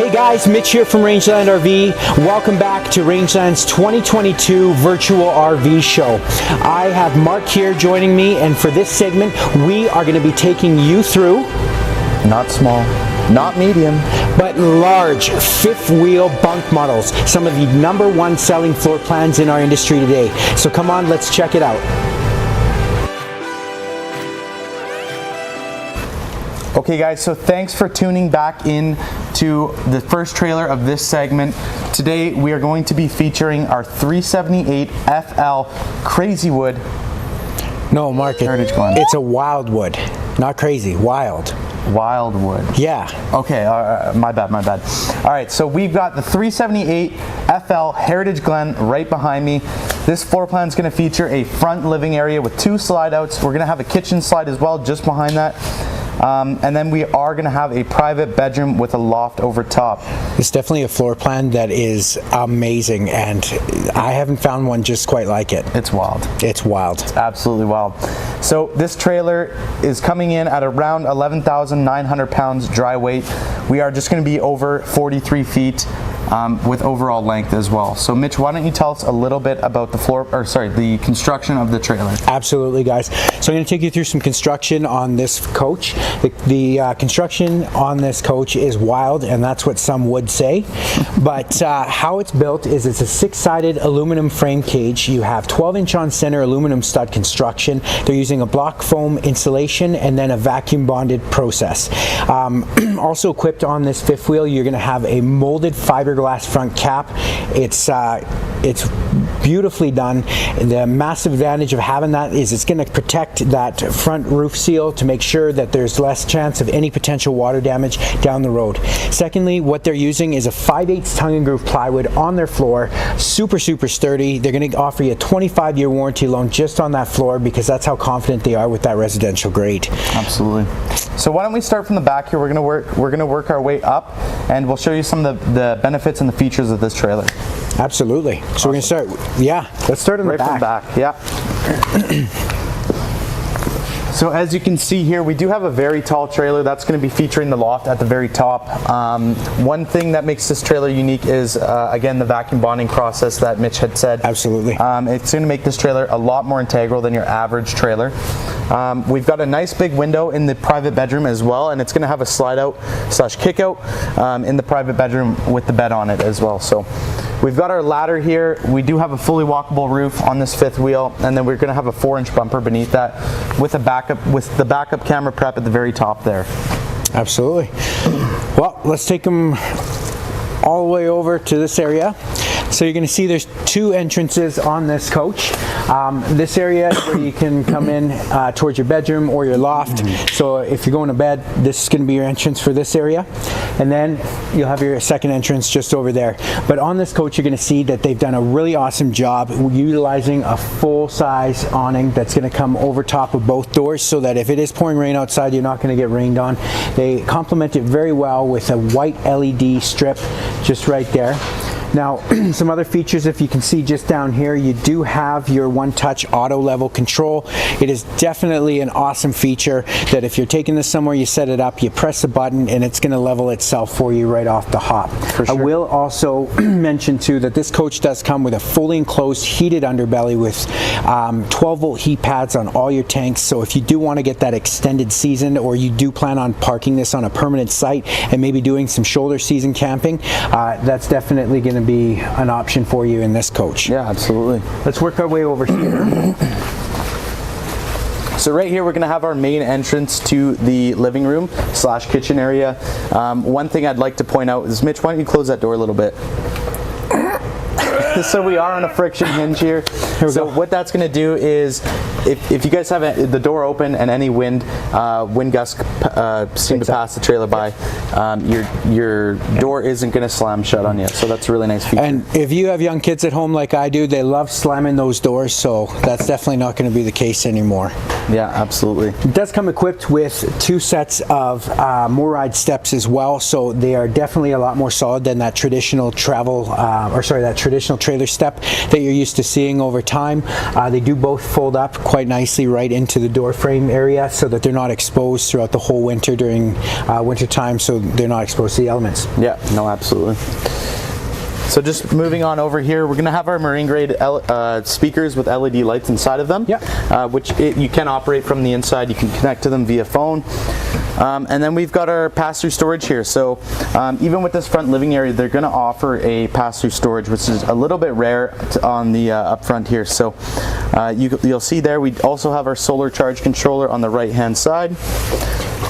Hey guys, Mitch here from Rangeland RV. Welcome back to Rangeland's 2022 virtual RV show. I have Mark here joining me, and for this segment, we are going to be taking you through not small, not medium, but large fifth wheel bunk models, some of the #1 selling floor plans in our industry today. So come on, let's check it out. Okay guys, so thanks for tuning back in to the first trailer of this segment. Today we are going to be featuring our 378 FL Crazy Wood. No, Mark, it's a wild wood, not crazy, wild. Wild wood. Yeah. Okay, my bad. All right, so we've got the 378 FL Heritage Glen right behind me. This floor plan is going to feature a front living area with 2 slide outs. We're going to have a kitchen slide as well just behind that. And then we are going to have a private bedroom with a loft over top. It's definitely a floor plan that is amazing, and I haven't found one just quite like it. It's wild. It's wild. It's absolutely wild. So this trailer is coming in at around 11,900 pounds dry weight. We are just going to be over 43 feet. With overall length as well. So Mitch, why don't you tell us a little bit about the construction of the trailer? Absolutely, guys. So I'm going to take you through some construction on this coach. The construction on this coach is wild, and that's what some would say. But how it's built is it's a 6-sided aluminum frame cage. You have 12-inch on center aluminum stud construction. They're using a block foam insulation and then a vacuum bonded process. Also equipped on this fifth wheel, you're going to have a molded fiberglass front cap. It's beautifully done. The massive advantage of having that is it's going to protect that front roof seal to make sure that there's less chance of any potential water damage down the road. Secondly, what they're using is a 5/8 tongue and groove plywood on their floor. Super sturdy. They're going to offer you a 25-year warranty loan just on that floor because that's how confident they are with that residential grade. Absolutely. So why don't we start from the back here? We're going to work our way up, and we'll show you some of the benefits and the features of this trailer. Absolutely. So awesome. We're going to start. Yeah, let's start on the back. Right from the back. Yeah. So as you can see here, we do have a very tall trailer that's going to be featuring the loft at the very top. One thing that makes this trailer unique is, again, the vacuum bonding process that Mitch had said. Absolutely. It's going to make this trailer a lot more integral than your average trailer. We've got a nice big window in the private bedroom as well, and it's going to have a slide out / kick out in the private bedroom with the bed on it as well. So we've got our ladder here. We do have a fully walkable roof on this fifth wheel, and then we're going to have a 4-inch bumper beneath that with the backup camera prep at the very top there. Absolutely. Well, let's take them all the way over to this area. So you're going to see there's 2 entrances on this coach. This area is where you can come in towards your bedroom or your loft. So if you're going to bed, this is going to be your entrance for this area. And then you'll have your second entrance just over there. But on this coach, you're going to see that they've done a really awesome job utilizing a full-size awning that's going to come over top of both doors so that if it is pouring rain outside, you're not going to get rained on. They complement it very well with a white LED strip just right there. Now, some other features, if you can see just down here, you do have your one-touch auto level control. It is definitely an awesome feature that if you're taking this somewhere, you set it up, you press a button, and it's going to level itself for you right off the hop. For sure. I will also mention too that this coach does come with a fully enclosed heated underbelly with 12-volt heat pads on all your tanks. So if you do want to get that extended season, or you do plan on parking this on a permanent site and maybe doing some shoulder season camping, that's definitely going to be an option for you in this coach. Yeah, absolutely. Let's work our way over here. So right here we're going to have our main entrance to the living room / kitchen area. One thing I'd like to point out is, Mitch, why don't you close that door a little bit? So we are on a friction hinge here. So what that's going to do is, if you guys have the door open and any wind gusts seem to pass the trailer by, your door isn't going to slam shut on you. So that's a really nice feature. And if you have young kids at home like I do, they love slamming those doors, so that's definitely not going to be the case anymore. Yeah, absolutely. It does come equipped with 2 sets of Moride steps as well, so they are definitely a lot more solid than that traditional traditional trailer step that you're used to seeing over time. They do both fold up quite quite nicely right into the door frame area so that they're not exposed throughout the whole winter during winter time, so they're not exposed to the elements. Yeah, no, absolutely. So just moving on over here, we're going to have our marine grade speakers with LED lights inside of them, which you can operate from the inside. You can connect to them via phone. And then we've got our pass-through storage here. So even with this front living area, they're going to offer a pass-through storage, which is a little bit rare on the up front here. So you'll see there, we also have our solar charge controller on the right-hand side.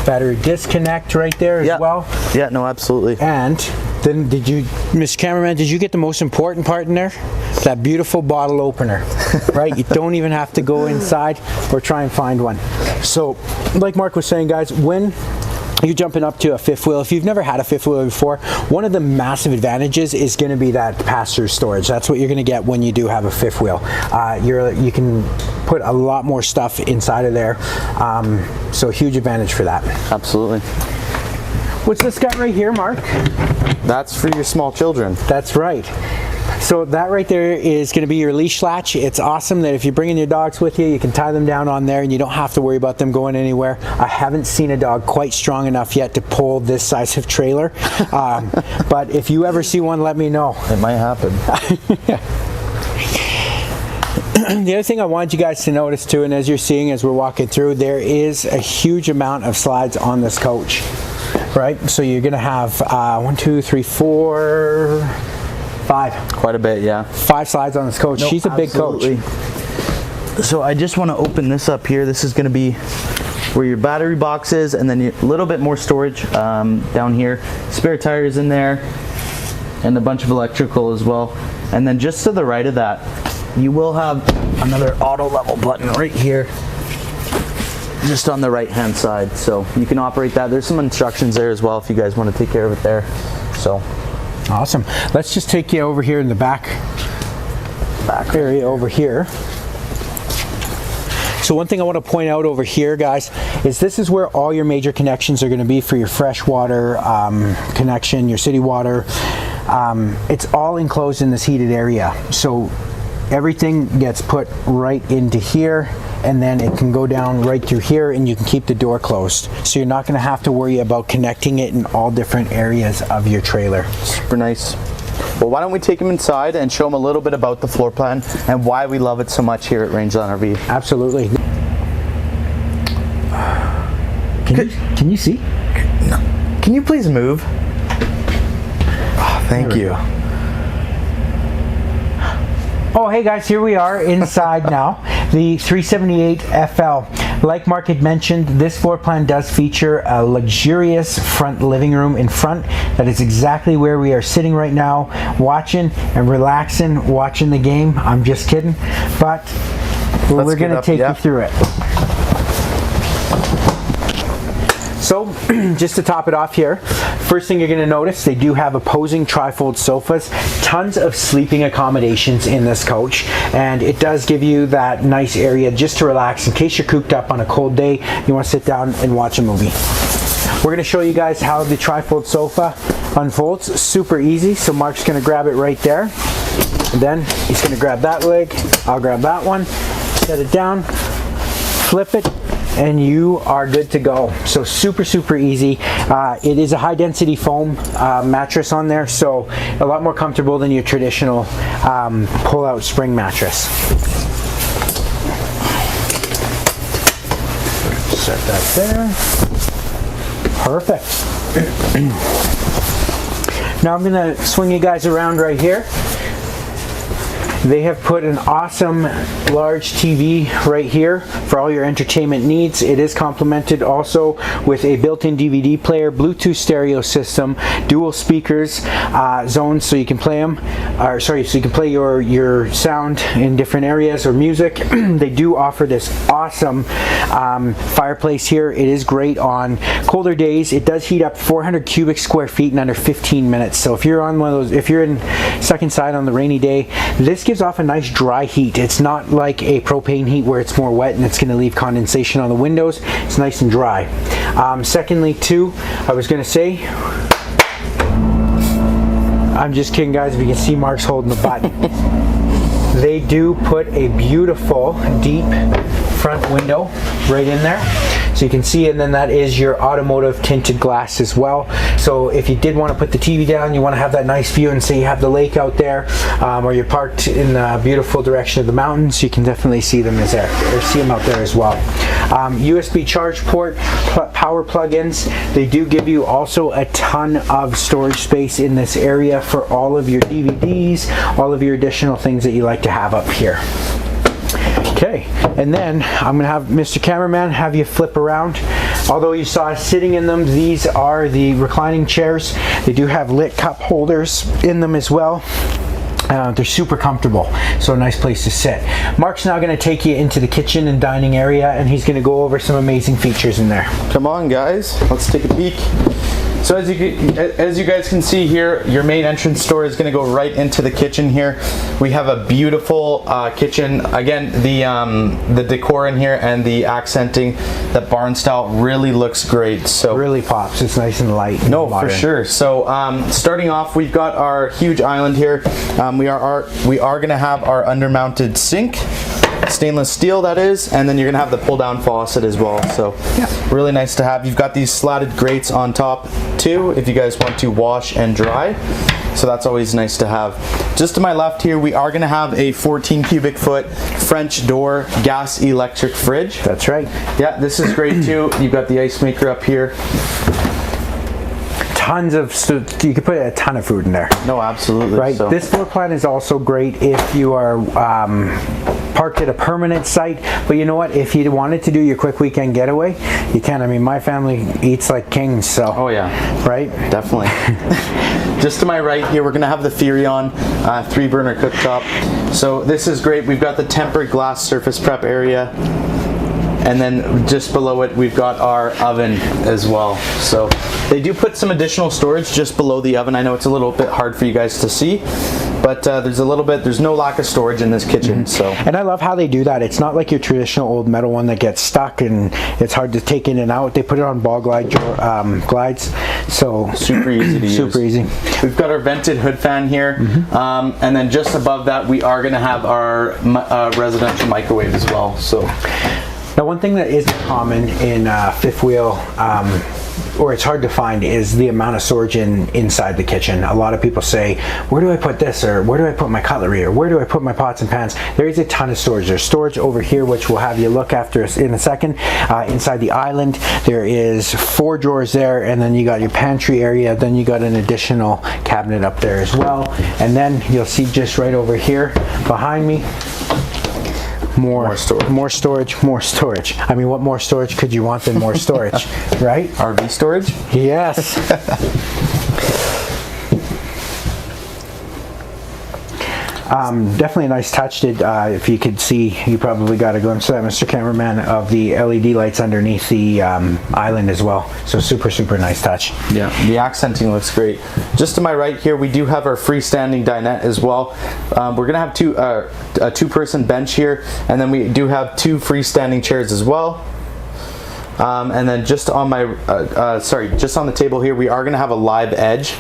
Battery disconnect right there as well. Yeah, no, absolutely. And then Mr. Cameraman, did you get the most important part in there? That beautiful bottle opener, right? You don't even have to go inside or try and find one. So, like Mark was saying, guys, when you're jumping up to a fifth wheel, if you've never had a fifth wheel before, one of the massive advantages is going to be that pass-through storage. That's what you're going to get when you do have a fifth wheel. You can put a lot more stuff inside of there, so huge advantage for that. Absolutely. What's this guy right here, Mark? That's for your small children. That's right. So that right there is going to be your leash latch. It's awesome that if you're bringing your dogs with you, you can tie them down on there and you don't have to worry about them going anywhere. I haven't seen a dog quite strong enough yet to pull this size of trailer, but if you ever see one, let me know. It might happen. The other thing I wanted you guys to notice too, and as you're seeing as we're walking through, there is a huge amount of slides on this coach. Right, so you're gonna have 1, 2, 3, 4, 5. Quite a bit, yeah. 5 slides on this coach. She's a big coach. So I just want to open this up here. This is going to be where your battery box is, and then a little bit more storage down here. Spare tires in there, and a bunch of electrical as well. And then just to the right of that, you will have another auto level button right here, just on the right hand side, so you can operate that. There's some instructions there as well if you guys want to take care of it there. So awesome. Let's just take you over here in the back area over here. So one thing I want to point out over here, guys, is this is where all your major connections are going to be for your freshwater connection, your city water. It's all enclosed in this heated area, so everything gets put right into here, and then it can go down right through here and you can keep the door closed. So you're not going to have to worry about connecting it in all different areas of your trailer. Super nice. Well, why don't we take them inside and show them a little bit about the floor plan and why we love it so much here at Rangeland RV. Absolutely. Can you see? No. Can you please move? Oh, thank you. Oh, hey guys, here we are inside now. The 378 FL. Like Mark had mentioned, this floor plan does feature a luxurious front living room in front. That is exactly where we are sitting right now, watching and relaxing, watching the game. I'm just kidding, but we're going to take you through it. So, just to top it off here, first thing you're going to notice, they do have opposing trifold sofas, tons of sleeping accommodations in this coach, and it does give you that nice area just to relax in case you're cooped up on a cold day, you want to sit down and watch a movie. We're going to show you guys how the trifold sofa unfolds. Super easy, so Mark's going to grab it right there, and then he's going to grab that leg, I'll grab that one, set it down, flip it, and you are good to go. So super easy. It is a high density foam mattress on there, so a lot more comfortable than your traditional pull out spring mattress. Set that there. Perfect. Now I'm gonna swing you guys around right here. They have put an awesome large TV right here for all your entertainment needs. It is complemented also with a built-in DVD player, Bluetooth stereo system, dual speakers, zones so you can play them, so you can play your sound in different areas or music. They do offer this awesome fireplace here. It is great on colder days. It does heat up 400 cubic square feet in under 15 minutes. So if you're on one of those, if you're stuck inside on the rainy day, this gives off a nice dry heat. It's not like a propane heat where it's more wet and it's going to leave condensation on the windows. It's nice and dry. Secondly, too, I was going to say, I'm just kidding, guys. If you can see, Mark's holding the button. They do put a beautiful, deep front window right in there. So you can see, and then that is your automotive tinted glass as well. So if you did want to put the TV down, you want to have that nice view, and say you have the lake out there, or you're parked in the beautiful direction of the mountains, you can definitely see them as there, or see them out there as well. USB charge port, power plug-ins. They do give you also a ton of storage space in this area for all of your DVDs, all of your additional things that you like to have up here. Okay, and then I'm gonna have Mr. Cameraman have you flip around. Although you saw us sitting in them, these are the reclining chairs. They do have lit cup holders in them as well. They're super comfortable, so a nice place to sit. Mark's now going to take you into the kitchen and dining area, and he's going to go over some amazing features in there. Come on, guys, let's take a peek. So as you guys can see here, your main entrance door is going to go right into the kitchen here. We have a beautiful kitchen. Again, the decor in here and the accenting, that barn style really looks great. So really pops. It's nice and light. And no, modern. for sure. So starting off, we've got our huge island here. We are going to have our undermounted sink. Stainless steel, that is, and then you're gonna have the pull down faucet as well, so yeah, really nice to have. You've got these slatted grates on top too if you guys want to wash and dry, so that's always nice to have. Just to my left here, we are gonna have a 14 cubic foot French door gas electric fridge. That's right. Yeah, this is great too. You've got the ice maker up here. Tons of, you could put a ton of food in there. No, absolutely. Right. So. This floor plan is also great if you are parked at a permanent site, but you know what? If you wanted to do your quick weekend getaway, you can. I mean, my family eats like kings, so. Oh yeah. Right. Definitely. Just to my right here, we're gonna have the Furion 3-burner cooktop. So this is great. We've got the tempered glass surface prep area. And then just below it, we've got our oven as well. So they do put some additional storage just below the oven. I know it's a little bit hard for you guys to see, but there's no lack of storage in this kitchen. So. And I love how they do that. It's not like your traditional old metal one that gets stuck and it's hard to take in and out. They put it on ball glides, so super easy to use. Super easy. We've got our vented hood fan here, and then just above that, we are going to have our residential microwave as well. So. Now, one thing that isn't common in fifth wheel, or it's hard to find, is the amount of storage inside the kitchen. A lot of people say, where do I put this, or where do I put my cutlery, or where do I put my pots and pans? There is a ton of storage. There's storage over here, which we'll have you look after in a second. Inside the island, there is 4 drawers there, and then you got your pantry area, then you got an additional cabinet up there as well. And then you'll see just right over here behind me, more storage. I mean, what more storage could you want than more storage, right? RV storage? Yes. Definitely a nice touch. If you could see, you probably got a glimpse of that, Mr. Cameraman, of the LED lights underneath the island as well. So super, super nice touch. Yeah, the accenting looks great. Just to my right here, we do have our freestanding dinette as well. We're gonna have a 2-person bench here, and then we do have 2 freestanding chairs as well. And then just on my, just on the table here, we are gonna have a live edge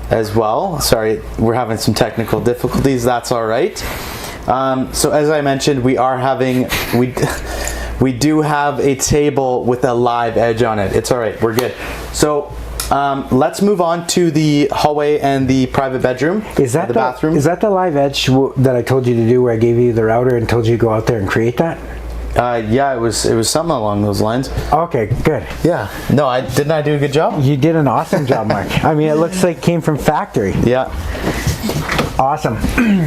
as well. Sorry, we're having some technical difficulties. That's all right. So as I mentioned, we do have a table with a live edge on it. It's all right. We're good. So let's move on to the hallway and the private bedroom. Is that the bathroom? Is that the live edge that I told you to do, where I gave you the router and told you to go out there and create that? Yeah, it was something along those lines. Okay, good. Yeah. No, didn't I do a good job? You did an awesome job, Mark. I mean, it looks like it came from factory. Yeah. Awesome.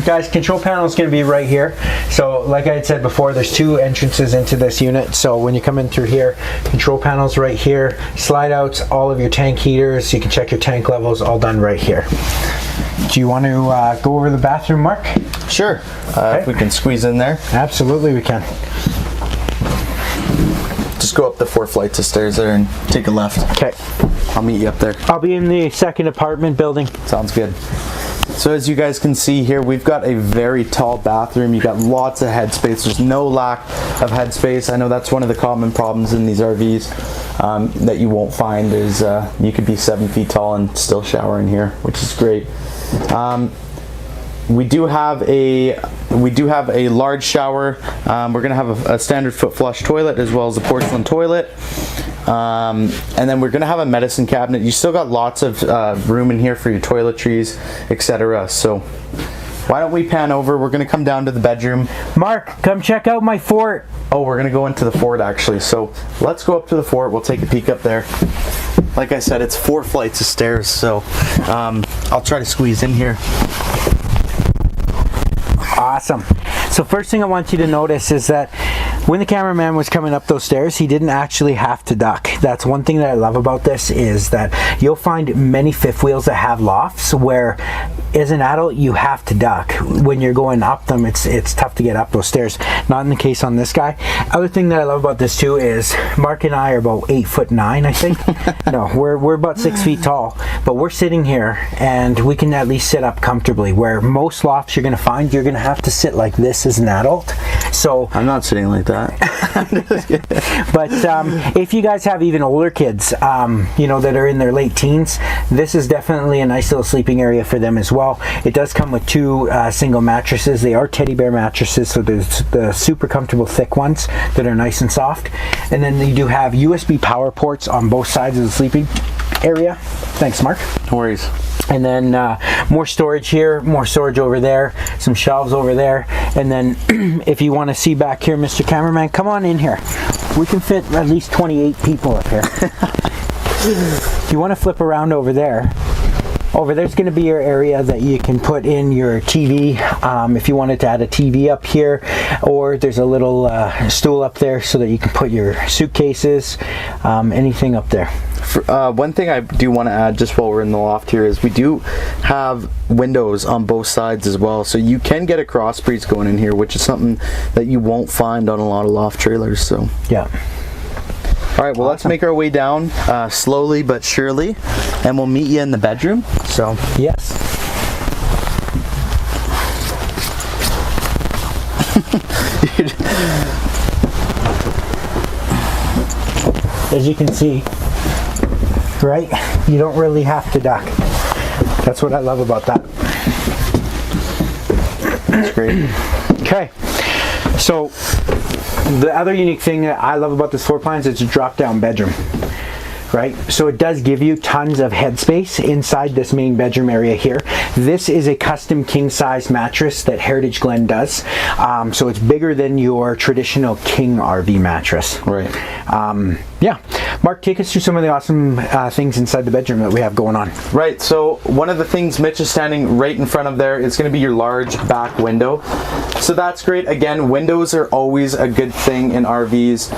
Guys, control panel is going to be right here. So like I had said before, there's 2 entrances into this unit. So when you come in through here, control panel's right here. Slide outs, all of your tank heaters. You can check your tank levels, all done right here. Do you want to go over the bathroom, Mark? Sure. Okay. If we can squeeze in there. Absolutely, we can. Just go up the 4 flights of stairs there and take a left. Okay. I'll meet you up there. I'll be in the 2nd apartment building. Sounds good. So as you guys can see here, we've got a very tall bathroom. You got lots of headspace. There's no lack of headspace. I know that's one of the common problems in these RVs that you won't find is you could be 7 feet tall and still shower in here, which is great. We do have a large shower. We're gonna have a standard foot flush toilet as well as a porcelain toilet. And then we're gonna have a medicine cabinet. You still got lots of room in here for your toiletries, etc. So why don't we pan over? We're gonna come down to the bedroom. Mark, come check out my fort. Oh, we're gonna go into the fort actually. So let's go up to the fort. We'll take a peek up there. Like I said, it's 4 flights of stairs, so I'll try to squeeze in here. Awesome. So first thing I want you to notice is that when the cameraman was coming up those stairs, he didn't actually have to duck. That's one thing that I love about this, is that you'll find many fifth wheels that have lofts where as an adult you have to duck. When you're going up them, it's tough to get up those stairs. Not in the case on this guy. Other thing that I love about this too is Mark and I are about 8'9", I think. No, we're about 6 feet tall, but we're sitting here and we can at least sit up comfortably, where most lofts you're gonna find you're gonna have to sit like this as an adult. So I'm not sitting like that. but if you guys have even older kids, you know, that are in their late teens, this is definitely a nice little sleeping area for them as well. It does come with 2 single mattresses. They are teddy bear mattresses, so there's the super comfortable thick ones that are nice and soft. And then you do have USB power ports on both sides of the sleeping area. Thanks, Mark. No worries. And then more storage here, more storage over there, some shelves over there. And then if you want to see back here, Mr. Cameraman, come on in here. We can fit at least 28 people up here. If you want to flip around over there's going to be your area that you can put in your TV, if you wanted to add a TV up here, or there's a little stool up there so that you can put your suitcases, anything up there. One thing I do want to add just while we're in the loft here is we do have windows on both sides as well, so you can get a cross breeze going in here, which is something that you won't find on a lot of loft trailers. So yeah. All right, well, let's make our way down slowly but surely, and we'll meet you in the bedroom. So yes. As you can see, right, you don't really have to duck. That's what I love about that. That's great. Okay, so the other unique thing that I love about this floor plan is it's a drop down bedroom, right? So it does give you tons of headspace inside this main bedroom area here. This is a custom king size mattress that Heritage Glen does. So it's bigger than your traditional king RV mattress. Right. Yeah. Mark, take us through some of the awesome things inside the bedroom that we have going on. Right, so one of the things Mitch is standing right in front of there is going to be your large back window. So that's great. Again, windows are always a good thing in RVs.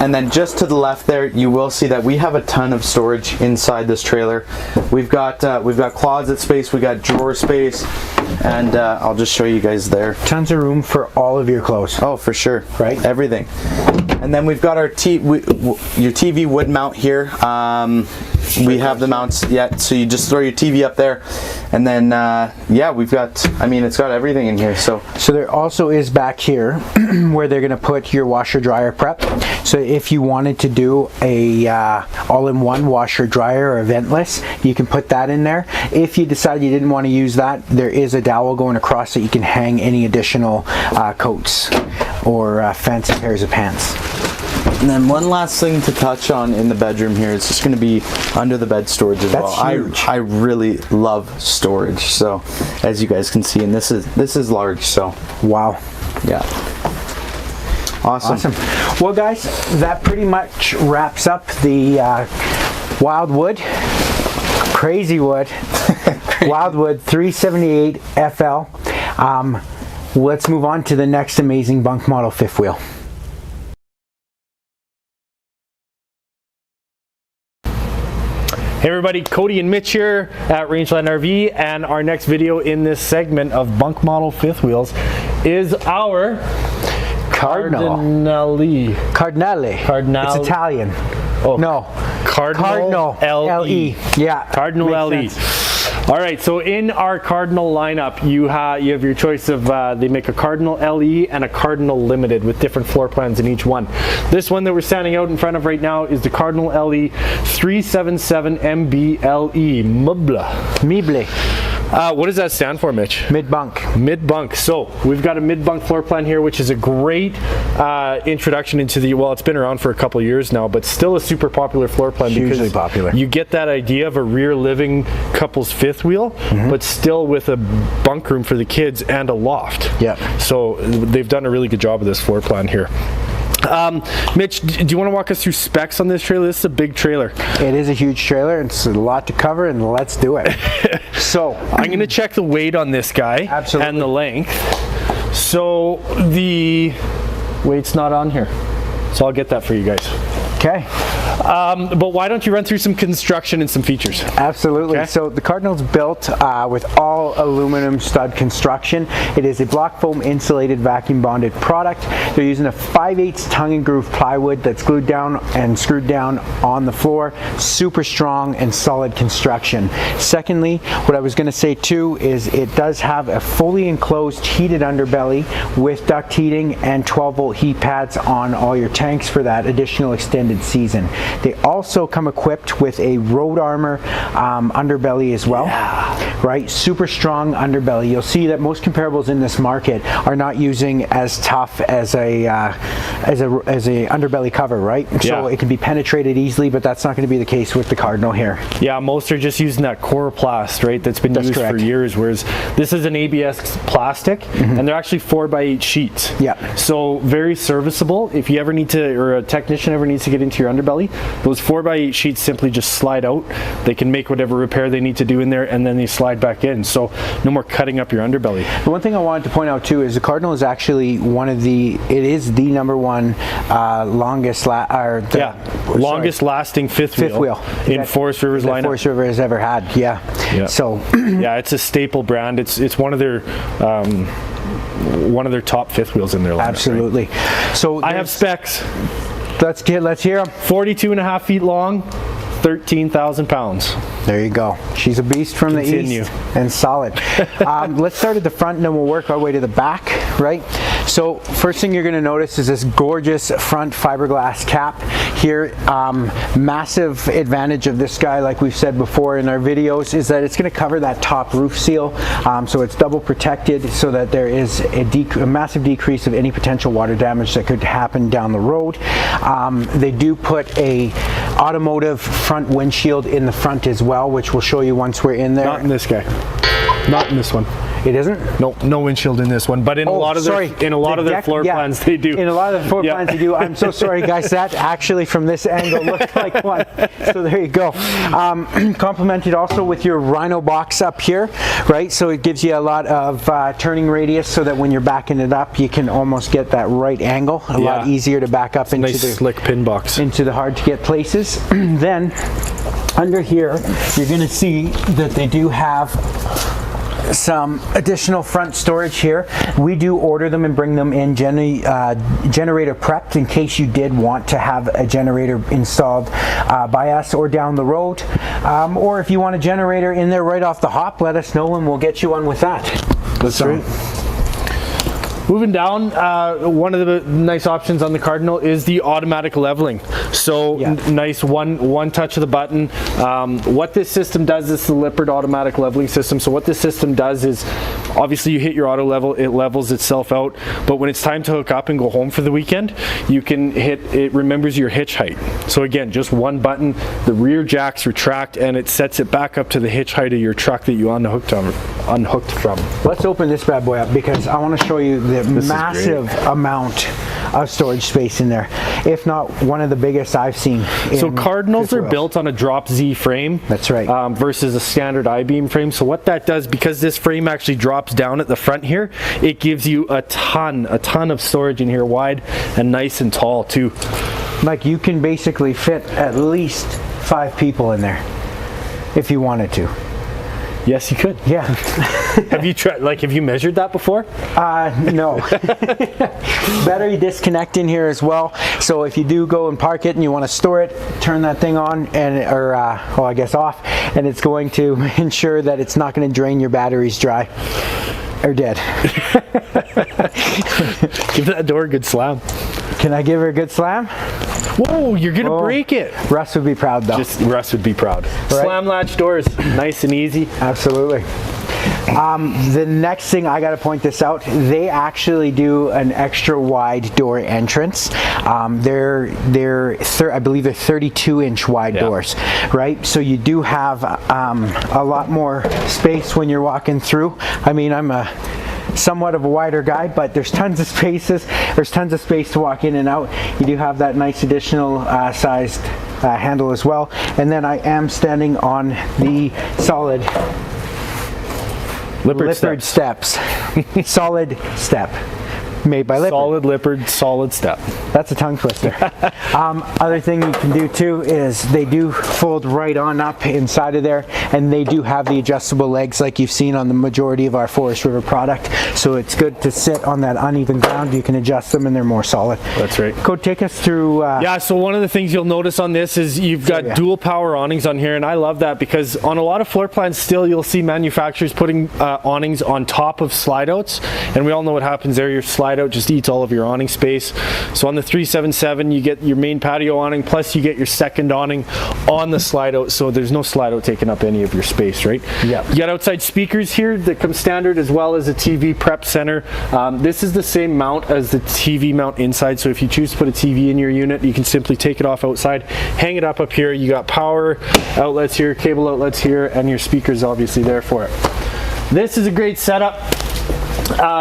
And then just to the left there, you will see that we have a ton of storage inside this trailer. We've got closet space, we got drawer space, and I'll just show you guys there. Tons of room for all of your clothes. Oh, for sure. Right? Everything. And then we've got our your TV would mount here. We have the mounts yet, so you just throw your TV up there, and then yeah, we've got, I mean, it's got everything in here. So there also is back here where they're going to put your washer dryer prep. So if you wanted to do a all-in-one washer dryer or ventless, you can put that in there. If you decide you didn't want to use that, there is a dowel going across that you can hang any additional coats or fancy pairs of pants. And then one last thing to touch on in the bedroom here is just going to be under the bed storage as well. Huge. I really love storage. So as you guys can see, and this is large. So wow. Yeah. Awesome. Well, guys, that pretty much wraps up the Wild Wood, Crazy Wood, Wild Wood 378 FL. Let's move on to the next amazing bunk model fifth wheel. Hey everybody, Cody and Mitch here at Rangeland RV, and our next video in this segment of bunk model fifth wheels is our Cardinale. It's Italian. Oh, no. Cardinal LE. Yeah. Cardinal LE. All right, so in our Cardinal lineup, you have your choice of, they make a Cardinal LE and a Cardinal Limited with different floor plans in each one. This one that we're standing out in front of right now is the Cardinal LE 377 MBLE. Meuble. What does that stand for, Mitch? Mid-bunk. Mid-bunk. So we've got a mid-bunk floor plan here, which is a great introduction into the, well, it's been around for a couple of years now, but still a super popular floor plan. Hugely because popular. You get that idea of a rear living couple's fifth wheel, but still with a bunk room for the kids and a loft. Yeah. So they've done a really good job of this floor plan here. Mitch, do you want to walk us through specs on this trailer? This is a big trailer. It is a huge trailer. It's a lot to cover, and let's do it. So I'm going to check the weight on this guy. Absolutely. And the length. So the weight's not on here. So I'll get that for you guys. Okay. But why don't you run through some construction and some features? Absolutely. Okay. So the Cardinal's built with all aluminum stud construction. It is a block foam insulated vacuum bonded product. They're using a 5/8 tongue and groove plywood that's glued down and screwed down on the floor. Super strong and solid construction. Secondly, what I was going to say too is it does have a fully enclosed heated underbelly with duct heating and 12-volt heat pads on all your tanks for that additional extended season. They also come equipped with a road armor underbelly as well. Yeah. Right, super strong underbelly. You'll see that most comparables in this market are not using as tough as a underbelly cover, right? So it can be penetrated easily, but that's not going to be the case with the Cardinal here. Yeah, most are just using that Coroplast, right? That's been used correct. for years. Whereas this is an ABS plastic, and they're actually 4x8 sheets. Yeah. So very serviceable. If you ever need to, or a technician ever needs to get into your underbelly, those 4x8 sheets simply just slide out. They can make whatever repair they need to do in there, and then they slide back in. So no more cutting up your underbelly. The one thing I wanted to point out too is the Cardinal is actually it is the #1 longest longest lasting fifth wheel in Forest River's lineup. Forest River has ever had. Yeah. So yeah, it's a staple brand. It's one of their top fifth wheels in their lineup. absolutely. Right? So I have specs. Let's hear them. 42.5 feet long, 13,000 pounds. There you go. She's a beast from Continue. the east and solid. Let's start at the front and then we'll work our way to the back, right? So first thing you're going to notice is this gorgeous front fiberglass cap here. Massive advantage of this guy, like we've said before in our videos, is that it's going to cover that top roof seal. So it's double protected so that there is a massive decrease of any potential water damage that could happen down the road. They do put a automotive front windshield in the front as well, which we'll show you once we're in there. Not in this guy. Not in this one. It isn't? No windshield in this one, but in a lot of their floor plans they do. In a lot of the floor plans they do. I'm so sorry guys, that actually from this angle looked like one. So there you go. Complemented also with your Rhino box up here, right? So it gives you a lot of turning radius so that when you're backing it up you can almost get that right angle. A lot easier to back up into nice slick pin box. Into the hard to get places. Then under here you're going to see that they do have some additional front storage here. We do order them and bring them in generator prepped in case you did want to have a generator installed by us or down the road. Or if you want a generator in there right off the hop, let us know and we'll get you one with that. That's right. Moving down, one of the nice options on the Cardinal is the automatic leveling. So nice one touch of the button. What this system does is the Leopard automatic leveling system. So what this system does is, obviously you hit your auto level, it levels itself out. But when it's time to hook up and go home for the weekend, you can it remembers your hitch height. So again, just one button, the rear jacks retract and it sets it back up to the hitch height of your truck that you unhooked from. Let's open this bad boy up because I want to show you the massive amount of storage space in there, if not one of the biggest I've seen. So Cardinals are built on a drop Z frame. That's right. Versus a standard I-beam frame. So what that does, because this frame actually drops down at the front here, it gives you a ton of storage in here, wide and nice and tall too. Like you can basically fit at least 5 people in there if you wanted to. Yes, you could. Yeah. Have you tried? Like, have you measured that before? No. Battery disconnect in here as well. So if you do go and park it and you want to store it, turn that thing on or I guess off, and it's going to ensure that it's not going to drain your batteries dry or dead. Give that door a good slam. Can I give her a good slam? Whoa, you're gonna break it. Russ would be proud though. Just Russ would be proud. Slam latch doors, nice and easy. Absolutely. The next thing I got to point this out, they actually do an extra wide door entrance. I believe they're 32-inch wide doors, right? So you do have a lot more space when you're walking through. I mean, I'm somewhat of a wider guy, but there's tons of spaces. There's tons of space to walk in and out. You do have that nice additional sized handle as well. And then I am standing on the solid Leopard steps. Solid step. Made by Leopard. Solid Leopard, solid step. That's a tongue twister. Other thing you can do too is they do fold right on up inside of there, and they do have the adjustable legs like you've seen on the majority of our Forest River product. So it's good to sit on that uneven ground. You can adjust them and they're more solid. That's right. Go take us through. Yeah, so one of the things you'll notice on this is you've got dual power awnings on here, and I love that because on a lot of floor plans still you'll see manufacturers putting awnings on top of slide outs, and we all know what happens there. Your slide out just eats all of your awning space. So on the 377 you get your main patio awning, plus you get your second awning on the slide out, so there's no slide out taking up any of your space, right? Yeah. You got outside speakers here that come standard, as well as a TV prep center. This is the same mount as the TV mount inside, so if you choose to put a TV in your unit, you can simply take it off outside, hang it up here. You got power outlets here, cable outlets here, and your speakers obviously there for it. This is a great setup.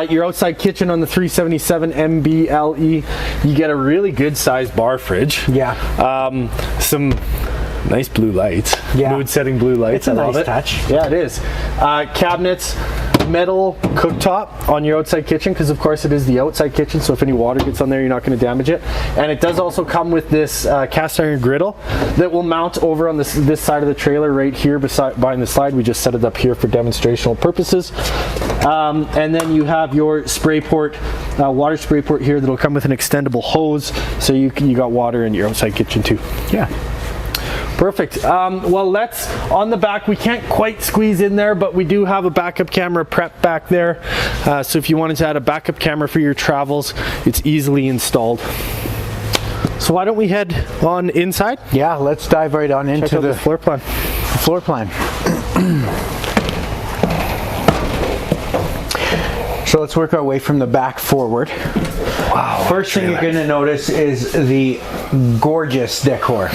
Your outside kitchen on the 377 MBLE, you get a really good sized bar fridge. Yeah. Some nice blue lights. Yeah. Mood setting blue lights. It's a I love nice it. touch. Yeah, it is. Cabinets, metal cooktop on your outside kitchen, because of course it is the outside kitchen, so if any water gets on there you're not going to damage it. And it does also come with this cast iron griddle that will mount over on this side of the trailer right here behind the slide. We just set it up here for demonstrational purposes. And then you have your spray port, water spray port here that'll come with an extendable hose, so you got water in your outside kitchen too. Yeah. Perfect. Well, let's, on the back, we can't quite squeeze in there, but we do have a backup camera prep back there. So if you wanted to add a backup camera for your travels, it's easily installed. So why don't we head on inside? Yeah, let's dive right on Check into out the floor plan. Floor plan. So let's work our way from the back forward. Wow. First thing you're going to notice is the gorgeous decor.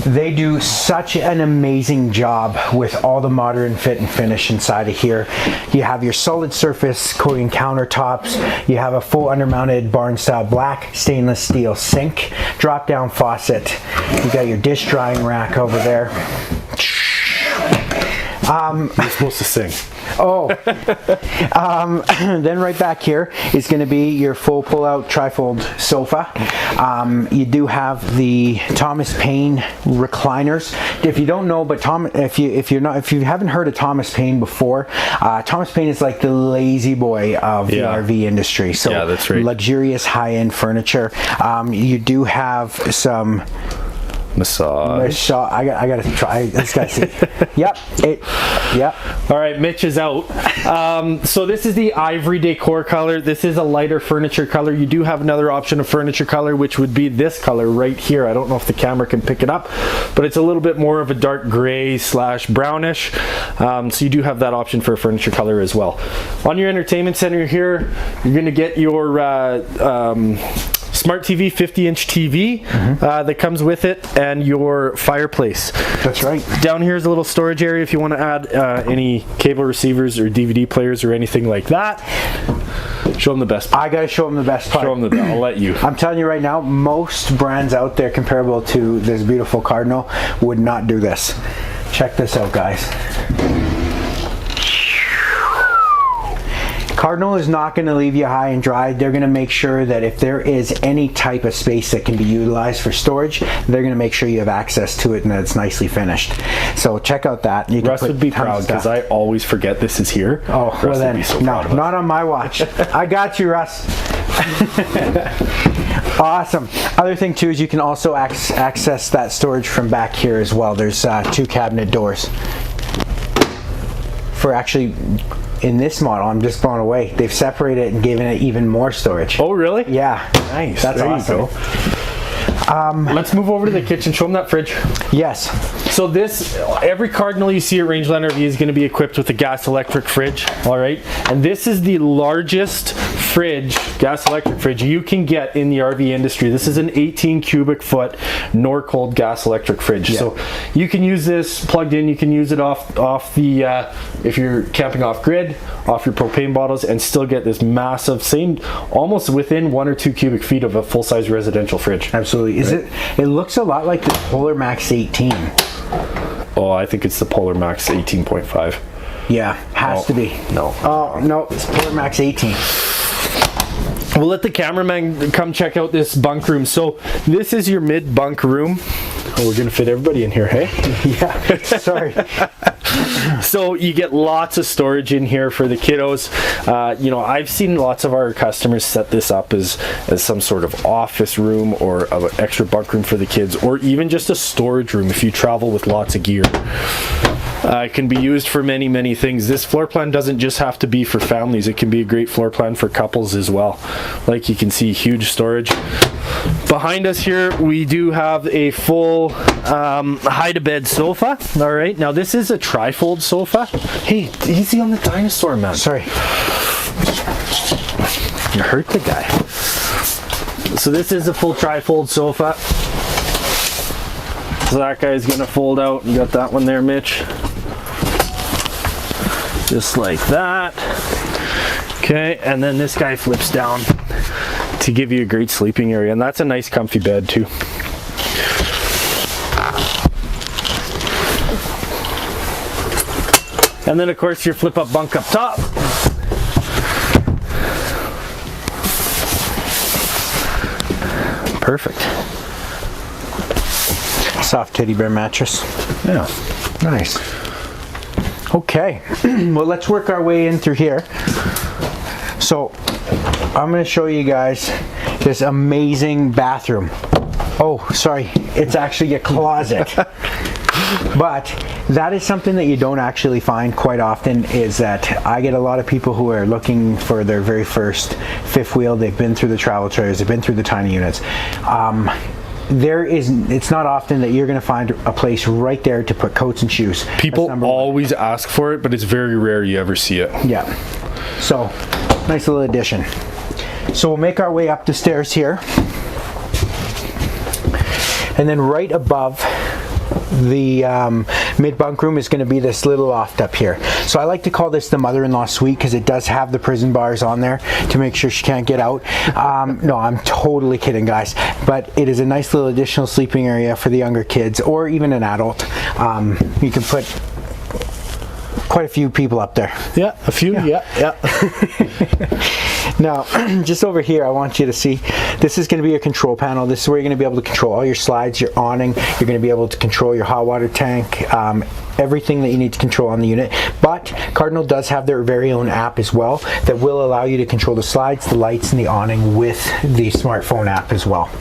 They do such an amazing job with all the modern fit and finish inside of here. You have your solid surface coating countertops. You have a full undermounted barn style black stainless steel sink, drop down faucet. You got your dish drying rack over there. You're supposed to sing. Oh, then right back here is going to be your full pull-out trifold sofa. You do have the Thomas Paine recliners. If you don't know, but if you haven't heard of Thomas Paine before, Thomas Paine is like the lazy boy of the RV industry. So yeah, that's right. Luxurious high-end furniture. You do have some massage. I gotta try. This guy see. Yep. Yep. All right, Mitch is out. So this is the ivory decor color. This is a lighter furniture color. You do have another option of furniture color, which would be this color right here. I don't know if the camera can pick it up, but it's a little bit more of a dark gray / brownish. So you do have that option for a furniture color as well. On your entertainment center here, you're going to get your Smart TV, 50-inch TV that comes with it, and your fireplace. That's right. Down here is a little storage area if you want to add any cable receivers or DVD players or anything like that. Show them the best part. I gotta show them the best part. Show them the best. I'll let you. I'm telling you right now, most brands out there comparable to this beautiful Cardinal would not do this. Check this out, guys. Cardinal is not going to leave you high and dry. They're going to make sure that if there is any type of space that can be utilized for storage, they're going to make sure you have access to it and that it's nicely finished. So check out that. You Russ would be proud because I always forget this is here. Oh, Russ well then, so no, not on my watch. I got you, Russ. Awesome. Other thing too is you can also access that storage from back here as well. There's 2 cabinet doors. For actually, in this model, I'm just blown away. They've separated it and given it even more storage. Oh, really? Yeah. Nice. That's there awesome. You Let's move over to the kitchen. Show them that fridge. Yes. So every Cardinal you see at Rangeland RV is going to be equipped with a gas electric fridge, all right? And this is the largest fridge, gas electric fridge, you can get in the RV industry. This is an 18 cubic foot Norcold gas electric fridge. Yeah. So you can use this plugged in, you can use it off the, if you're camping off grid, off your propane bottles, and still get this massive, almost within 1 or 2 cubic feet of a full-size residential fridge. Absolutely. It looks a lot like the Polar Max 18. Oh, I think it's the Polar Max 18.5. Yeah, has to be. No. Oh, no, it's Polar Max 18. We'll let the cameraman come check out this bunk room. So this is your mid bunk room. Oh, we're gonna fit everybody in here, hey? Yeah, sorry. So you get lots of storage in here for the kiddos. You know, I've seen lots of our customers set this up as some sort of office room or an extra bunk room for the kids, or even just a storage room if you travel with lots of gear. It can be used for many, many things. This floor plan doesn't just have to be for families. It can be a great floor plan for couples as well. Like you can see, huge storage. Behind us here, we do have a full hide-a-bed sofa. All right, now this is a Trifold sofa. Hey, easy on the dinosaur, man. Sorry. You hurt the guy. So this is a full Trifold sofa. So that guy's gonna fold out. You got that one there, Mitch. Just like that. Okay, and then this guy flips down to give you a great sleeping area, and that's a nice comfy bed too. And then of course your flip up bunk up top. Perfect. Soft teddy bear mattress. Yeah. Nice. Okay, well, let's work our way in through here. So I'm going to show you guys this amazing bathroom. Oh, sorry, it's actually a closet. But that is something that you don't actually find quite often, is that I get a lot of people who are looking for their very first fifth wheel. They've been through the travel trailers, they've been through the tiny units. It's not often that you're going to find a place right there to put coats and shoes. People always ask for it, but it's very rare you ever see it. Yeah. So, nice little addition. So we'll make our way up the stairs here. And then right above the mid bunk room is going to be this little loft up here. So I like to call this the mother-in-law suite because it does have the prison bars on there to make sure she can't get out. No, I'm totally kidding, guys, but it is a nice little additional sleeping area for the younger kids or even an adult. You can put quite a few people up there. Yeah, a few. Yeah. Now, just over here, I want you to see, this is going to be your control panel. This is where you're going to be able to control all your slides, your awning. You're going to be able to control your hot water tank, everything that you need to control on the unit. But Cardinal does have their very own app as well that will allow you to control the slides, the lights, and the awning with the smartphone app as well.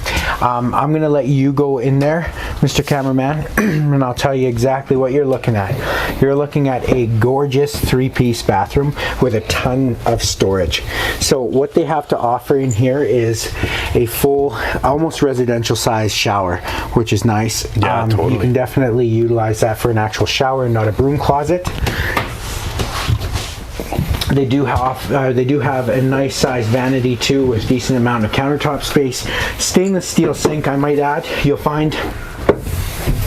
I'm going to let you go in there, Mr. Cameraman, and I'll tell you exactly what you're looking at. You're looking at a gorgeous 3-piece bathroom with a ton of storage. So what they have to offer in here is a full, almost residential size shower, which is nice. Yeah, totally. You can definitely utilize that for an actual shower and not a broom closet. They do have a nice size vanity too, with decent amount of countertop space. Stainless steel sink, I might add. You'll find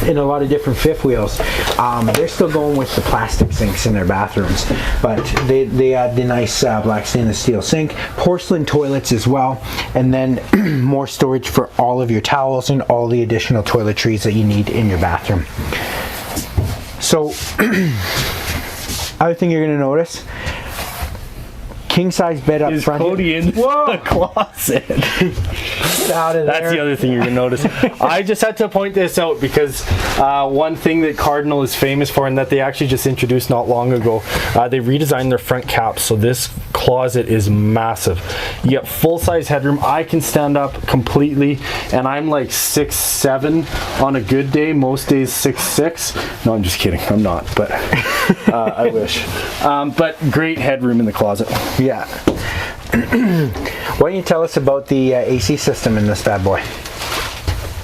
in a lot of different fifth wheels, they're still going with the plastic sinks in their bathrooms, but they add the nice black stainless steel sink, porcelain toilets as well, and then more storage for all of your towels and all the additional toiletries that you need in your bathroom. So, other thing you're going to notice, king size bed up front. Cody in the closet. Get out of there. That's the other thing you're gonna notice. I just had to point this out because one thing that Cardinal is famous for, and that they actually just introduced not long ago, they redesigned their front caps. So this closet is massive. You get full size headroom. I can stand up completely, and I'm like 6'7" on a good day. Most days 6'6". No, I'm just kidding. I'm not, but I wish. But great headroom in the closet. Yeah. Why don't you tell us about the AC system in this bad boy?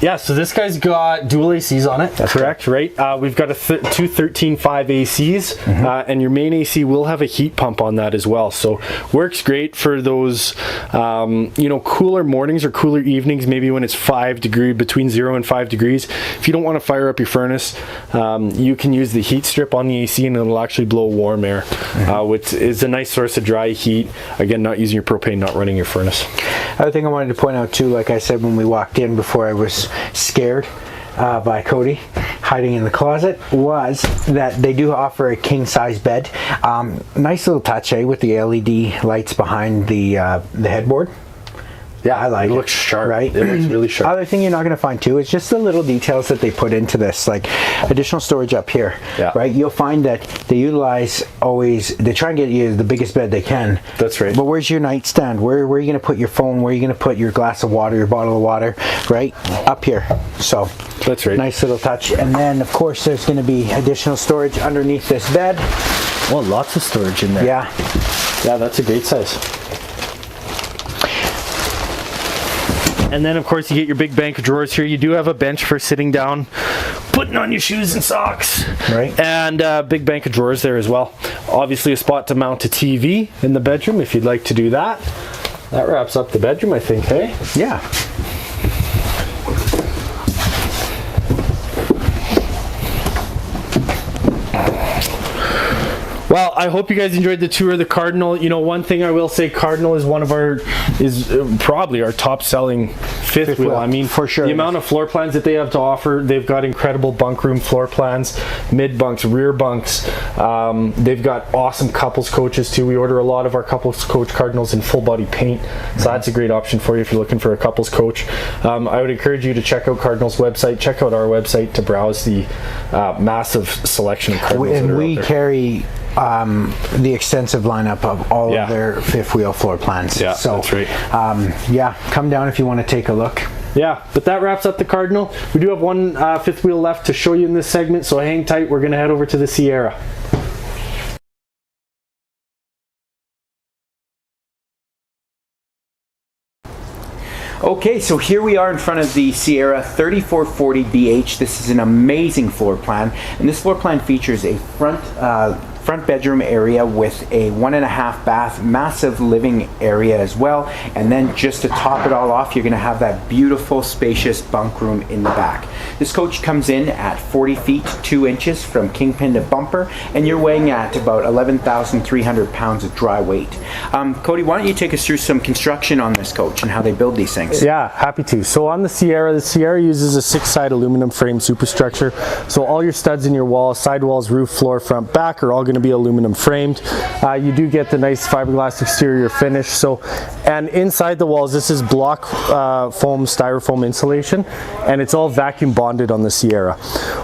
Yeah, so this guy's got dual ACs on it. That's correct, right? We've got two 13.5 ACs, and your main AC will have a heat pump on that as well. So works great for those, cooler mornings or cooler evenings, maybe when it's 5 degrees, between 0 and 5 degrees. If you don't want to fire up your furnace, you can use the heat strip on the AC and it'll actually blow warm air, which is a nice source of dry heat. Again, not using your propane, not running your furnace. Other thing I wanted to point out too, like I said when we walked in before I was scared by Cody hiding in the closet, was that they do offer a king size bed. Nice little touch, with the LED lights behind the headboard. Yeah, I like it. It looks sharp, right? It looks really sharp. Other thing you're not going to find too is just the little details that they put into this, like additional storage up here, right? You'll find that they utilize they try and get you the biggest bed they can. That's right. But where's your nightstand? Where are you going to put your phone? Where are you going to put your glass of water, your bottle of water? Right? Up here. So that's right. Nice little touch. And then of course there's going to be additional storage underneath this bed. Well, lots of storage in there. Yeah. Yeah, that's a great size. And then of course you get your big bank of drawers here. You do have a bench for sitting down, putting on your shoes and socks. Right. And big bank of drawers there as well. Obviously a spot to mount a TV in the bedroom if you'd like to do that. That wraps up the bedroom, I think, hey? Yeah. Well, I hope you guys enjoyed the tour of the Cardinal. You know, one thing I will say, Cardinal is probably our top selling fifth wheel. I mean, for sure. The amount of floor plans that they have to offer, they've got incredible bunk room floor plans, mid bunks, rear bunks. They've got awesome couples coaches too. We order a lot of our couples coach Cardinals in full body paint. So that's a great option for you if you're looking for a couples coach. I would encourage you to check out Cardinal's website, check out our website to browse the massive selection of Cardinals And that are we out there. carry the extensive lineup of all of their fifth wheel floor plans. Yeah, so, that's right. Come down if you want to take a look. Yeah, but that wraps up the Cardinal. We do have one fifth wheel left to show you in this segment, so hang tight. We're going to head over to the Sierra. Okay, so here we are in front of the Sierra 3440 BH. This is an amazing floor plan, and this floor plan features a front bedroom area with a 1.5 bath, massive living area as well, and then just to top it all off, you're going to have that beautiful spacious bunk room in the back. This coach comes in at 40 feet 2 inches from kingpin to bumper, and you're weighing at about 11,300 pounds of dry weight. Cody, why don't you take us through some construction on this coach and how they build these things? Yeah, happy to. So on the Sierra uses a 6-side aluminum frame superstructure. So all your studs in your walls, sidewalls, roof, floor, front, back are all going to be aluminum framed. You do get the nice fiberglass exterior finish. And inside the walls, this is block foam, styrofoam insulation, and it's all vacuum bonded on the Sierra.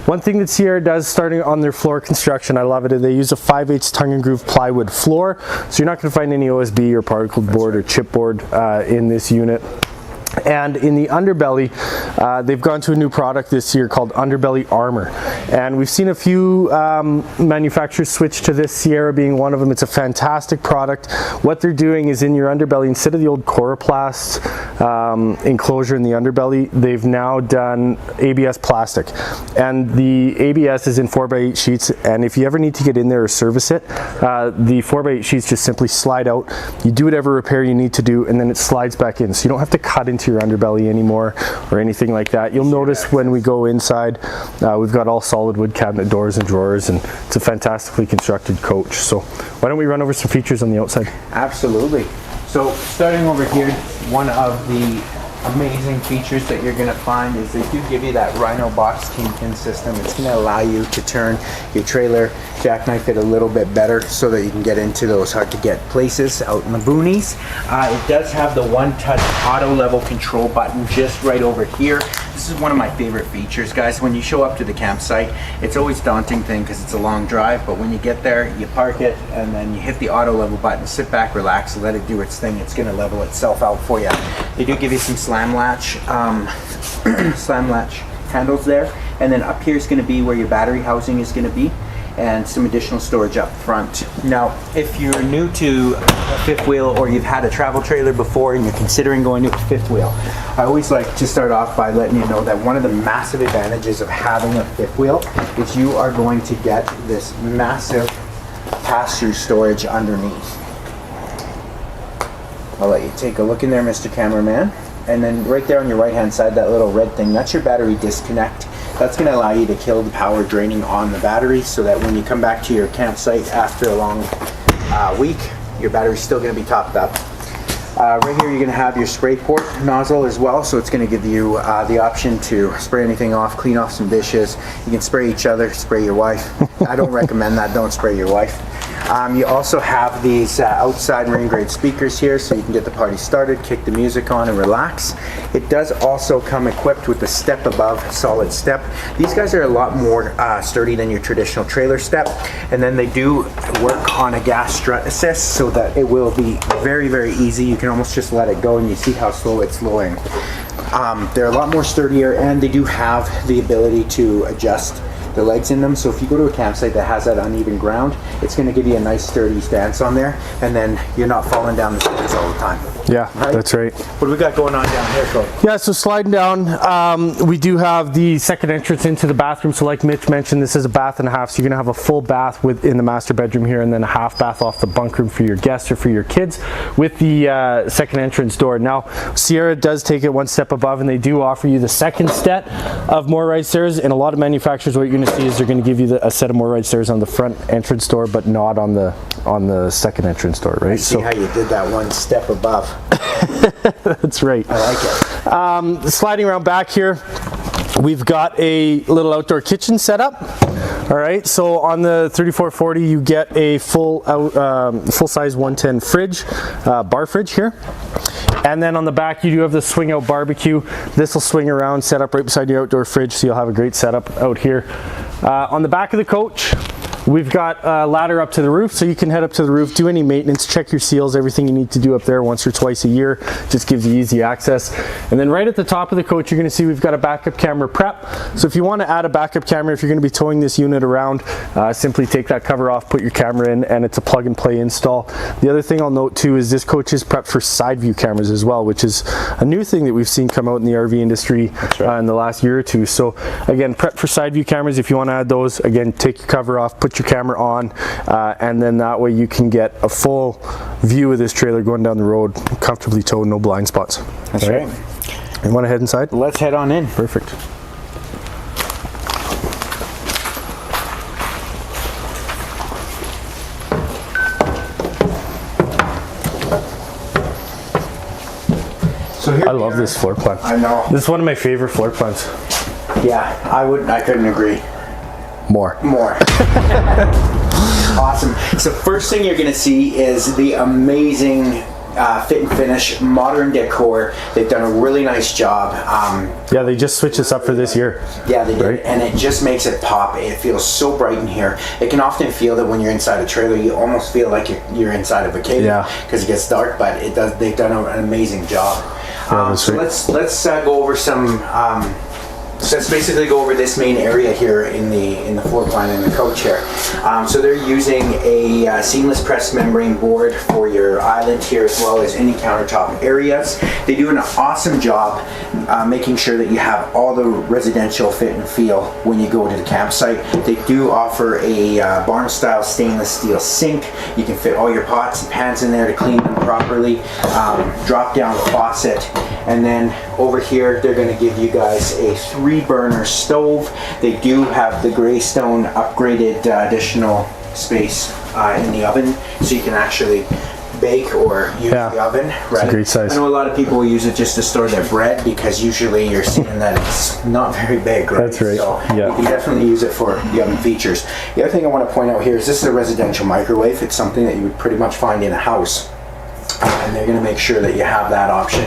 One thing that Sierra does, starting on their floor construction, I love it, they use a 5/8 tongue and groove plywood floor, so you're not going to find any OSB or particled board or chipboard in this unit. And in the underbelly, they've gone to a new product this year called Underbelly Armor. And we've seen a few manufacturers switch to this, Sierra being one of them. It's a fantastic product. What they're doing is in your underbelly, instead of the old Coroplast enclosure in the underbelly, they've now done ABS plastic. And the ABS is in 4x8 sheets, and if you ever need to get in there or service it, the 4x8 sheets just simply slide out. You do whatever repair you need to do, and then it slides back in. So you don't have to cut into your underbelly anymore or anything like that. You'll notice when we go inside, we've got all solid wood cabinet doors and drawers, and it's a fantastically constructed coach. So why don't we run over some features on the outside? Absolutely. So starting over here, one of the amazing features that you're going to find is they do give you that Rhino box Kingpin system. It's going to allow you to turn your trailer, jackknife it a little bit better so that you can get into those hard to get places out in the boonies. It does have the one-touch auto level control button just right over here. This is one of my favorite features, guys. When you show up to the campsite, it's always a daunting thing because it's a long drive, but when you get there, you park it and then you hit the auto level button, sit back, relax, let it do its thing. It's going to level itself out for you. They do give you some slam latch handles there, and then up here is going to be where your battery housing is going to be. and some additional storage up front. Now, if you're new to a fifth wheel or you've had a travel trailer before and you're considering going to a fifth wheel, I always like to start off by letting you know that one of the massive advantages of having a fifth wheel is you are going to get this massive pass-through storage underneath. I'll let you take a look in there, Mr. Cameraman. And then right there on your right hand side, that little red thing, that's your battery disconnect. That's going to allow you to kill the power draining on the battery so that when you come back to your campsite after a long week, your battery's still going to be topped up. Right here you're going to have your spray port nozzle as well, so it's going to give you the option to spray anything off, clean off some dishes. You can spray each other, spray your wife. I don't recommend that, don't spray your wife. You also have these outside marine grade speakers here, so you can get the party started, kick the music on and relax. It does also come equipped with the step above solid step. These guys are a lot more sturdy than your traditional trailer step, and then they do work on a gas strut assist so that it will be very, very easy. You can almost just let it go and you see how slow it's lowering. They're a lot more sturdier, and they do have the ability to adjust the legs in them, so if you go to a campsite that has that uneven ground, it's going to give you a nice sturdy stance on there, and then you're not falling down the stairs all the time. Yeah, right? That's right. What do we got going on down here, Cody? Yeah, so sliding down, we do have the second entrance into the bathroom. So like Mitch mentioned, this is a bath and a half, so you're going to have a full bath within the master bedroom here, and then a half bath off the bunk room for your guests or for your kids with the second entrance door. Now, Sierra does take it one step above, and they do offer you the second set of motorized stairs. And a lot of manufacturers, what you're going to see is they're going to give you a set of motorized stairs on the front entrance door, but not on the second entrance door, right? I see how you did that one step above. That's right. I like it. Sliding around back here, we've got a little outdoor kitchen set up. All right, so on the 3440 you get a full-size 110 fridge, bar fridge here. And then on the back you do have the swing out barbecue. This will swing around, set up right beside your outdoor fridge, so you'll have a great setup out here. On the back of the coach, we've got a ladder up to the roof, so you can head up to the roof, do any maintenance, check your seals, everything you need to do up there once or twice a year. Just gives you easy access. And then right at the top of the coach, you're going to see we've got a backup camera prep. So if you want to add a backup camera, if you're going to be towing this unit around, simply take that cover off, put your camera in, and it's a plug and play install. The other thing I'll note too is this coach is prepped for side view cameras as well, which is a new thing that we've seen come out in the RV industry in the last year or two. So again, prep for side view cameras. If you want to add those, again, take your cover off, put your camera on, and then that way you can get a full view of this trailer going down the road, comfortably towed, no blind spots. That's right. You want to head inside? Let's head on in. Perfect. So here I love this floor plan. I know. This is one of my favorite floor plans. Yeah, I couldn't agree. More. Awesome. So first thing you're going to see is the amazing fit and finish modern decor. They've done a really nice job. Yeah, they just switched this up for this year. Yeah, they did, right? And it just makes it pop. It feels so bright in here. It can often feel that when you're inside a trailer, you almost feel like you're inside of a cave because it gets dark. But it does. They've done an amazing job. So let's go over some. Let's basically go over this main area here in the floor plan in the coach here. So they're using a seamless pressed membrane board for your island here, as well as any countertop areas. They do an awesome job making sure that you have all the residential fit and feel when you go to the campsite. They do offer a barn style stainless steel sink. You can fit all your pots and pans in there to clean them properly. Drop down faucet. And then over here, they're going to give you guys a 3-burner stove. They do have the Greystone upgraded additional space in the oven, so you can actually bake or use the oven. Right? It's a great size. I know a lot of people will use it just to store their bread, because usually you're seeing that it's not very big. Right? That's right. So you can definitely use it for the oven features. The other thing I want to point out here is this is a residential microwave. It's something that you would pretty much find in a house. And they're going to make sure that you have that option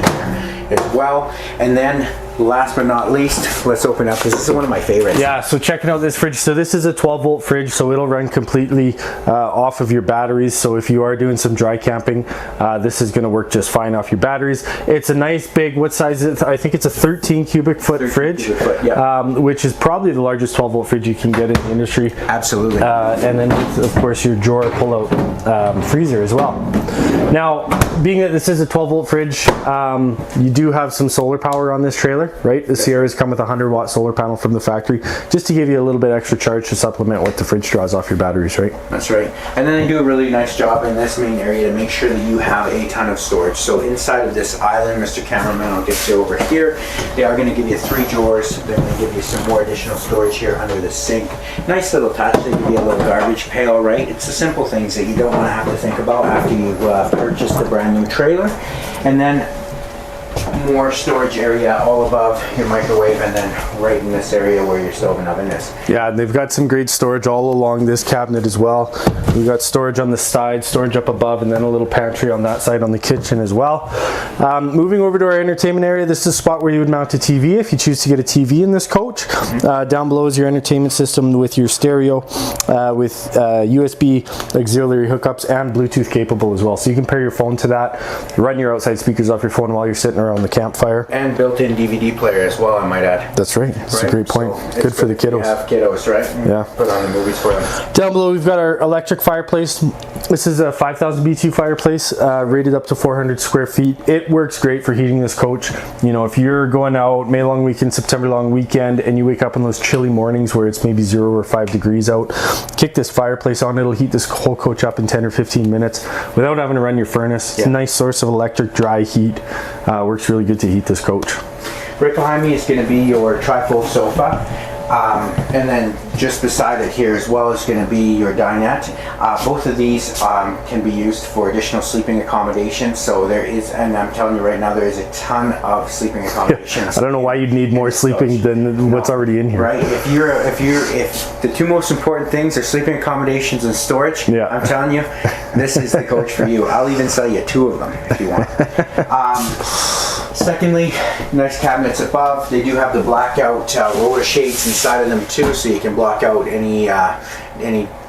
as well. And then last but not least, let's open up because this is one of my favorites. Yeah, so checking out this fridge. So this is a 12-volt fridge, so it'll run completely off of your batteries. So if you are doing some dry camping, this is going to work just fine off your batteries. It's a nice big, what size is it? I think it's a 13 cubic foot fridge, which is probably the largest 12-volt fridge you can get in the industry. Absolutely. And then, of course, your drawer pull-out freezer as well. Now, being that this is a 12-volt fridge, you do have some solar power on this trailer, right? The Sierras come with a 100-watt solar panel from the factory, just to give you a little bit extra charge to supplement what the fridge draws off your batteries, right? That's right. And then they do a really nice job in this main area to make sure that you have a ton of storage. So inside of this island, Mr. Cameraman, I'll get you over here. They are going to give you 3 drawers. They're going to give you some more additional storage here under the sink. Nice little touch. They give you a little garbage pail, right? It's the simple things that you don't want to have to think about after you've purchased a brand new trailer. And then more storage area all above your microwave, and then right in this area where your stove and oven is. Yeah, and they've got some great storage all along this cabinet as well. We've got storage on the side, storage up above, and then a little pantry on that side on the kitchen as well. Moving over to our entertainment area, this is a spot where you would mount a TV if you choose to get a TV in this coach. Down below is your entertainment system with your stereo, with USB auxiliary hookups and Bluetooth capable as well. So you can pair your phone to that, run your outside speakers off your phone while you're sitting around the campfire. And built-in DVD player as well, I might add. That's right. That's a great point. So good for the kiddos. Have kiddos, right? Yeah. Put on the movies for them. Down below we've got our electric fireplace. This is a 5000 BTU fireplace, rated up to 400 square feet. It works great for heating this coach. You know, if you're going out May long weekend, September long weekend, and you wake up on those chilly mornings where it's maybe 0 or 5 degrees out, kick this fireplace on. It'll heat this whole coach up in 10 or 15 minutes without having to run your furnace. It's a nice source of electric dry heat. Works really good to heat this coach. Right behind me is going to be your Trifold Sofa. And then just beside it here as well is going to be your dinette. Both of these can be used for additional sleeping accommodations. So there is, and I'm telling you right now, there is a ton of sleeping accommodations. I don't know why you'd need more sleeping than what's already in here. Right. If the 2 most important things are sleeping accommodations and storage, I'm telling you, this is the coach for you. I'll even sell you 2 of them if you want. Secondly, nice cabinets above. They do have the blackout roller shades inside of them too, so you can block out any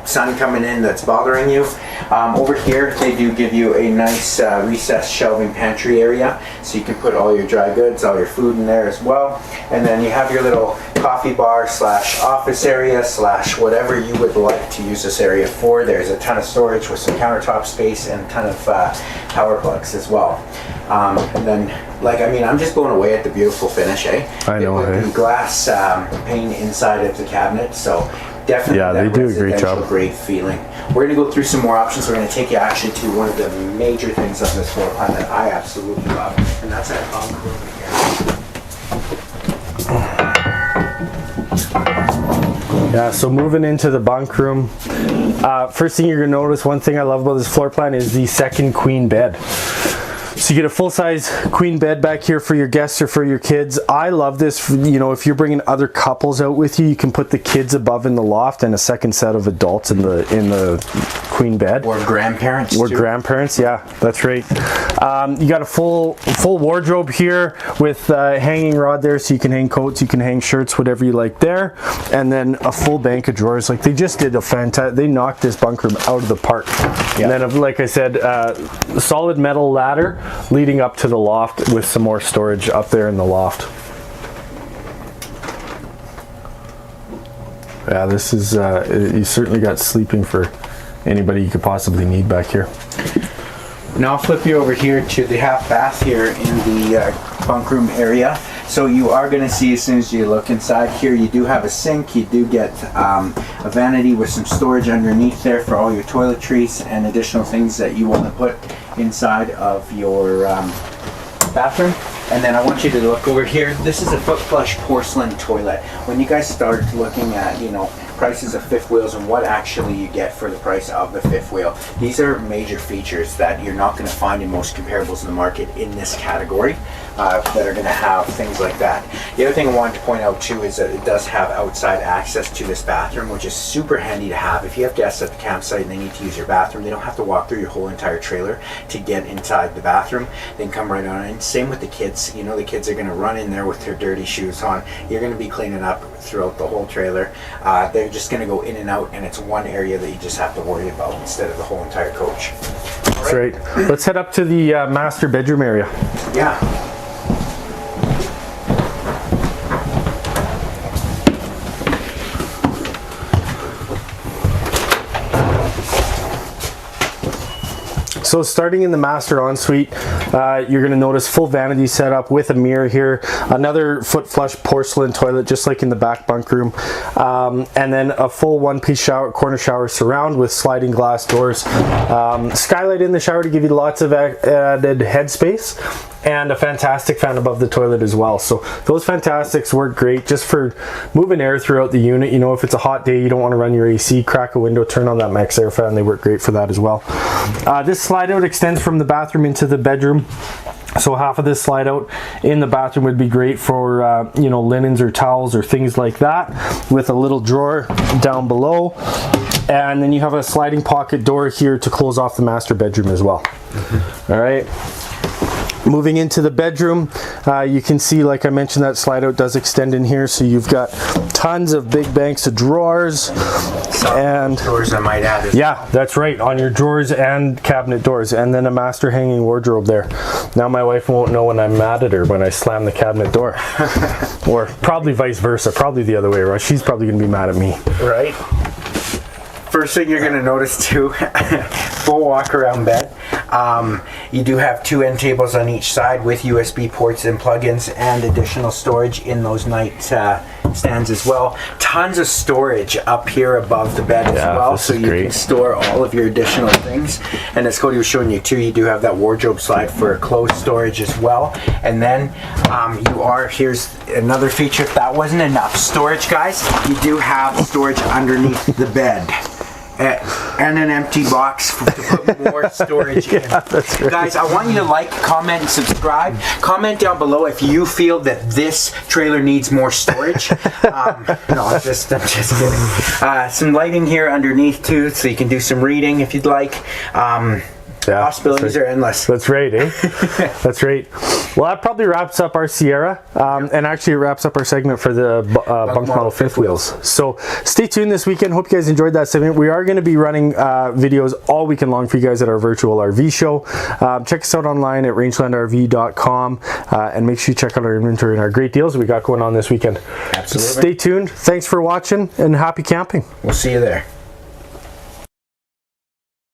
sun coming in that's bothering you. Over here, they do give you a nice recessed shelving pantry area, so you can put all your dry goods, all your food in there as well. And then you have your little coffee bar slash office area slash whatever you would like to use this area for. There's a ton of storage with some countertop space and a ton of power plugs as well. And then, I'm just blown away at the beautiful finish, eh? I know, the glass pane inside of the cabinet, so definitely they do a great job. Great feeling. We're going to go through some more options. We're going to take you actually to one of the major things on this floor plan that I absolutely love, and that's that bunk room here. Yeah, so moving into the bunk room, first thing you're going to notice, one thing I love about this floor plan is the second queen bed. So you get a full-size queen bed back here for your guests or for your kids. I love this. You know, if you're bringing other couples out with you, you can put the kids above in the loft and a second set of adults in the queen bed. Or grandparents. Or grandparents, yeah, that's right. You got a full wardrobe here with hanging rod there, so you can hang coats, you can hang shirts, whatever you like there, and then a full bank of drawers. Like, they just did a fantastic. They knocked this bunk room out of the park. Yeah. And then, like I said, solid metal ladder leading up to the loft with some more storage up there in the loft. Yeah, this is you certainly got sleeping for anybody you could possibly need back here. Now I'll flip you over here to the half bath here in the bunk room area. So you are going to see, as soon as you look inside here, you do have a sink. You do get a vanity with some storage underneath there for all your toiletries and additional things that you want to put inside of your bathroom. And then I want you to look over here. This is a foot flush porcelain toilet. When you guys start looking at, prices of fifth wheels and what actually you get for the price of the fifth wheel. These are major features that you're not going to find in most comparables in the market in this category that are going to have things like that. The other thing I wanted to point out too is that it does have outside access to this bathroom, which is super handy to have. If you have guests at the campsite and they need to use your bathroom, they don't have to walk through your whole entire trailer to get inside the bathroom. They can come right on in. Same with the kids. You know, the kids are going to run in there with their dirty shoes on. You're going to be cleaning up throughout the whole trailer. They're just going to go in and out, and it's one area that you just have to worry about instead of the whole entire coach. That's right. Let's head up to the master bedroom area. Yeah. So starting in the master ensuite, you're going to notice full vanity setup with a mirror here, another foot flush porcelain toilet just like in the back bunk room, and then a full one-piece shower, corner shower surround with sliding glass doors, skylight in the shower to give you lots of added headspace, and a fantastic fan above the toilet as well. So those fantastics work great just for moving air throughout the unit. You know, if it's a hot day, you don't want to run your AC, crack a window, turn on that max air fan. They work great for that as well. This slide out extends from the bathroom into the bedroom. So half of this slide out in the bathroom would be great for you know, linens or towels or things like that, with a little drawer down below, and then you have a sliding pocket door here to close off the master bedroom as well. All right. Moving into the bedroom, you can see, like I mentioned, that slide out does extend in here, so you've got tons of big banks of drawers. And drawers, I might add. Yeah, that's right, on your drawers and cabinet doors, and then a master hanging wardrobe there. Now my wife won't know when I'm mad at her when I slam the cabinet door. Or probably vice versa, probably the other way around. She's probably gonna be mad at me. Right. First thing you're going to notice too, full walk around bed. You do have two end tables on each side with USB ports and plugins and additional storage in those night stands as well. Tons of storage up here above the bed as well, so you can store all of your additional things. And as Cody was showing you too, you do have that wardrobe slide for clothes storage as well. And then here's another feature. If that wasn't enough storage, guys, you do have storage underneath the bed. And an empty box to put more storage in. That's right. Guys, I want you to like, comment, and subscribe. Comment down below if you feel that this trailer needs more storage. No, I'm just kidding. Some lighting here underneath too, so you can do some reading if you'd like. Possibilities are endless. That's right, eh? That's right. Well, that probably wraps up our Sierra, and actually it wraps up our segment for the bunk model fifth wheels. So stay tuned this weekend. Hope you guys enjoyed that segment. We are going to be running videos all weekend long for you guys at our virtual RV show. Check us out online at rangelandrv.com, and make sure you check out our inventory and our great deals we got going on this weekend. Absolutely. Stay tuned. Thanks for watching, and happy camping. We'll see you there.